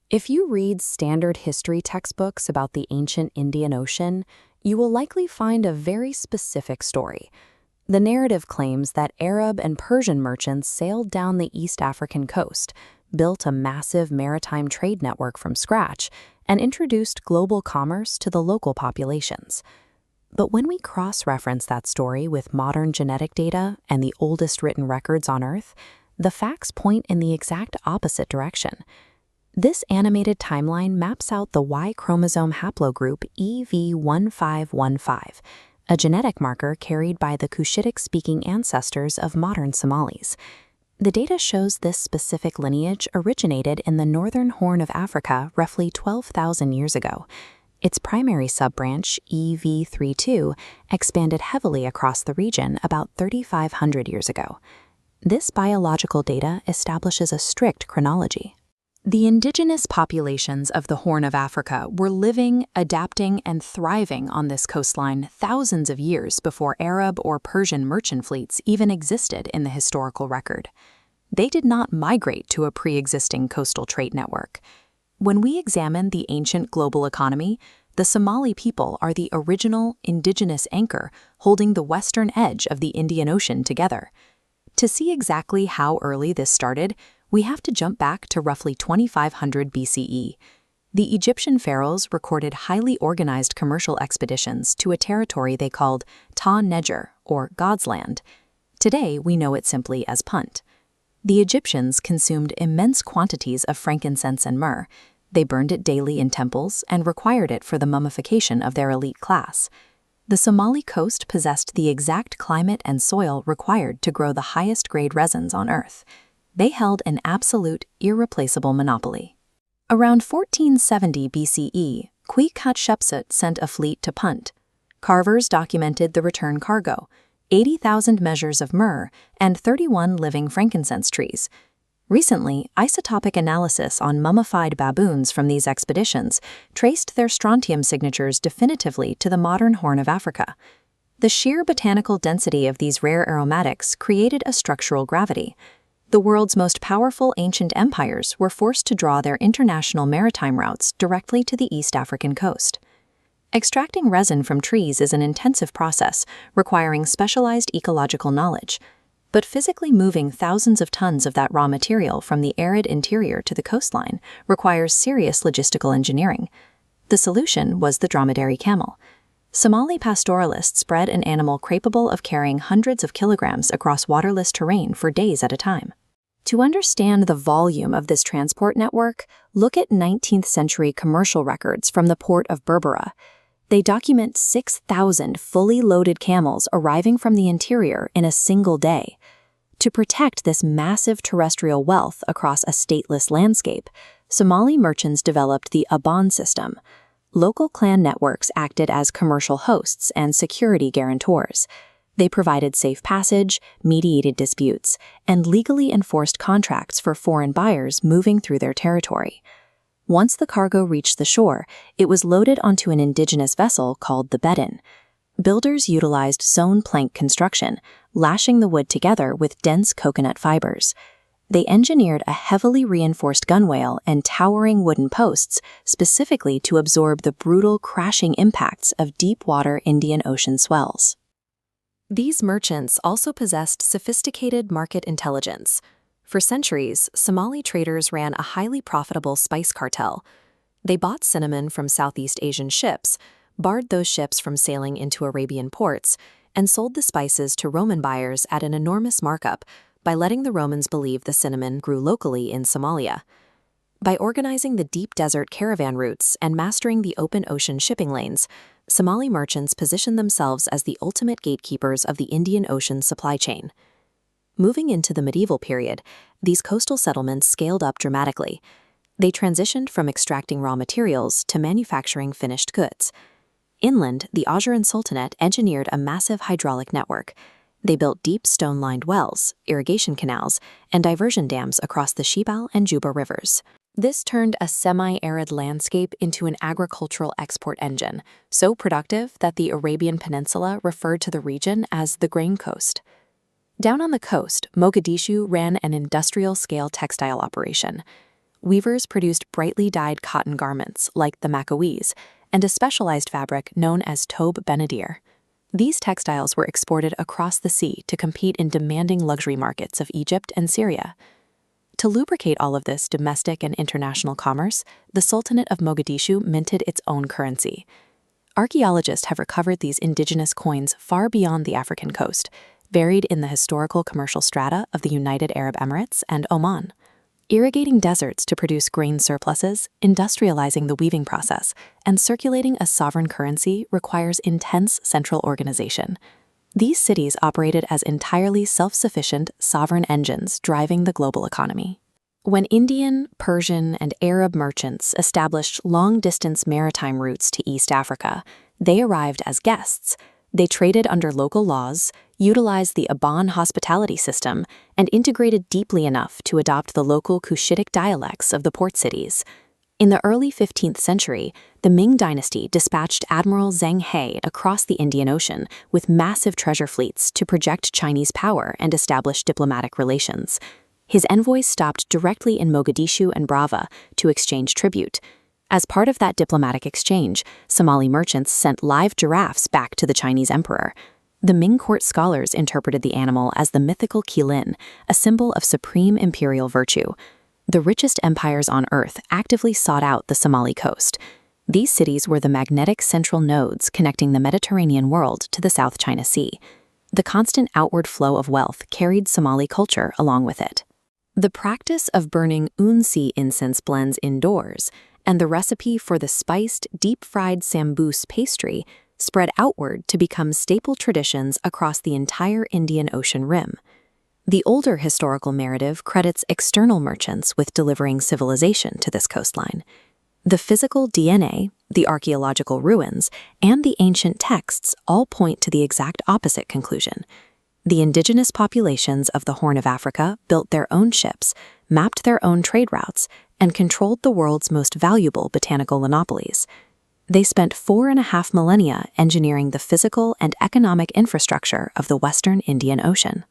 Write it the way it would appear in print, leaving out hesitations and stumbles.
If you read standard history textbooks about the ancient Indian Ocean, you will likely find a very specific story. The narrative claims that Arab and Persian merchants sailed down the East African coast, built a massive maritime trade network from scratch, and introduced global commerce to the local populations. But when we cross-reference that story with modern genetic data and the oldest written records on Earth, the facts point in the exact opposite direction. This animated timeline maps out the Y chromosome haplogroup EV1515, a genetic marker carried by the Cushitic-speaking ancestors of modern Somalis. The data shows this specific lineage originated in the northern Horn of Africa roughly 12,000 years ago. Its primary subbranch, EV32, expanded heavily across the region about 3,500 years ago. This biological data establishes a strict chronology. The indigenous populations of the Horn of Africa were living, adapting, and thriving on this coastline thousands of years before Arab or Persian merchant fleets even existed in the historical record. They did not migrate to a pre-existing coastal trade network. When we examine the ancient global economy, the Somali people are the original indigenous anchor holding the western edge of the Indian Ocean together. To see exactly how early this started, we have to jump back to roughly 2500 BCE. The Egyptian pharaohs recorded highly organized commercial expeditions to a territory they called Ta Neger, or God's Land. Today, we know it simply as Punt. The Egyptians consumed immense quantities of frankincense and myrrh. They burned it daily in temples and required it for the mummification of their elite class. The Somali coast possessed the exact climate and soil required to grow the highest-grade resins on Earth. They held an absolute, irreplaceable monopoly. Around 1470 BCE, Qui Hatshepsut sent a fleet to Punt. Carvers documented the return cargo, 80,000 measures of myrrh and 31 living frankincense trees. Recently, isotopic analysis on mummified baboons from these expeditions traced their strontium signatures definitively to the modern Horn of Africa. The sheer botanical density of these rare aromatics created a structural gravity. The world's most powerful ancient empires were forced to draw their international maritime routes directly to the East African coast. Extracting resin from trees is an intensive process, requiring specialized ecological knowledge. But physically moving thousands of tons of that raw material from the arid interior to the coastline requires serious logistical engineering. The solution was the dromedary camel. Somali pastoralists bred an animal capable of carrying hundreds of kilograms across waterless terrain for days at a time. To understand the volume of this transport network, look at 19th century commercial records from the port of Berbera. They document 6,000 fully loaded camels arriving from the interior in a single day. To protect this massive terrestrial wealth across a stateless landscape, Somali merchants developed the abbaan system. Local clan networks acted as commercial hosts and security guarantors. They provided safe passage, mediated disputes, and legally enforced contracts for foreign buyers moving through their territory. Once the cargo reached the shore, it was loaded onto an indigenous vessel called the beddin. Builders utilized sewn-plank construction, lashing the wood together with dense coconut fibers. They engineered a heavily reinforced gunwale and towering wooden posts specifically to absorb the brutal crashing impacts of deep-water Indian Ocean swells. These merchants also possessed sophisticated market intelligence. For centuries, Somali traders ran a highly profitable spice cartel. They bought cinnamon from Southeast Asian ships, barred those ships from sailing into Arabian ports, and sold the spices to Roman buyers at an enormous markup by letting the Romans believe the cinnamon grew locally in Somalia. By organizing the deep desert caravan routes and mastering the open ocean shipping lanes, Somali merchants positioned themselves as the ultimate gatekeepers of the Indian Ocean supply chain. Moving into the medieval period, these coastal settlements scaled up dramatically. They transitioned from extracting raw materials to manufacturing finished goods. Inland, the Ajuran Sultanate engineered a massive hydraulic network. They built deep stone-lined wells, irrigation canals, and diversion dams across the Cawil and Juba rivers. This turned a semi-arid landscape into an agricultural export engine, so productive that the Arabian Peninsula referred to the region as the Grain Coast. Down on the coast, Mogadishu ran an industrial-scale textile operation. weavers produced brightly dyed cotton garments like the makawis and a specialized fabric known as tobe benadir. These textiles were exported across the sea to compete in demanding luxury markets of Egypt and Syria. To lubricate all of this domestic and international commerce, the Sultanate of Mogadishu minted its own currency. Archaeologists have recovered these indigenous coins far beyond the African coast, buried in the historical commercial strata of the United Arab Emirates and Oman. Irrigating deserts to produce grain surpluses, industrializing the weaving process, and circulating a sovereign currency requires intense central organization. These cities operated as entirely self-sufficient, sovereign engines driving the global economy. When Indian, Persian, and Arab merchants established long-distance maritime routes to East Africa, they arrived as guests. They traded under local laws, utilized the abbaan hospitality system, and integrated deeply enough to adopt the local Cushitic dialects of the port cities. In the early 15th century, the Ming Dynasty dispatched Admiral Zheng He across the Indian Ocean with massive treasure fleets to project Chinese power and establish diplomatic relations. His envoys stopped directly in Mogadishu and Brava to exchange tribute. As part of that diplomatic exchange, Somali merchants sent live giraffes back to the Chinese emperor. The Ming court scholars interpreted the animal as the mythical Qilin, a symbol of supreme imperial virtue. The richest empires on Earth actively sought out the Somali coast. These cities were the magnetic central nodes connecting the Mediterranean world to the South China Sea. The constant outward flow of wealth carried Somali culture along with it. The practice of burning unsi incense blends indoors, and the recipe for the spiced, deep-fried samboos pastry spread outward to become staple traditions across the entire Indian Ocean rim. The older historical narrative credits external merchants with delivering civilization to this coastline. The physical DNA, the archaeological ruins, and the ancient texts all point to the exact opposite conclusion. The indigenous populations of the Horn of Africa built their own ships, mapped their own trade routes, and controlled the world's most valuable botanical monopolies. They spent 4.5 millennia engineering the physical and economic infrastructure of the Western Indian Ocean.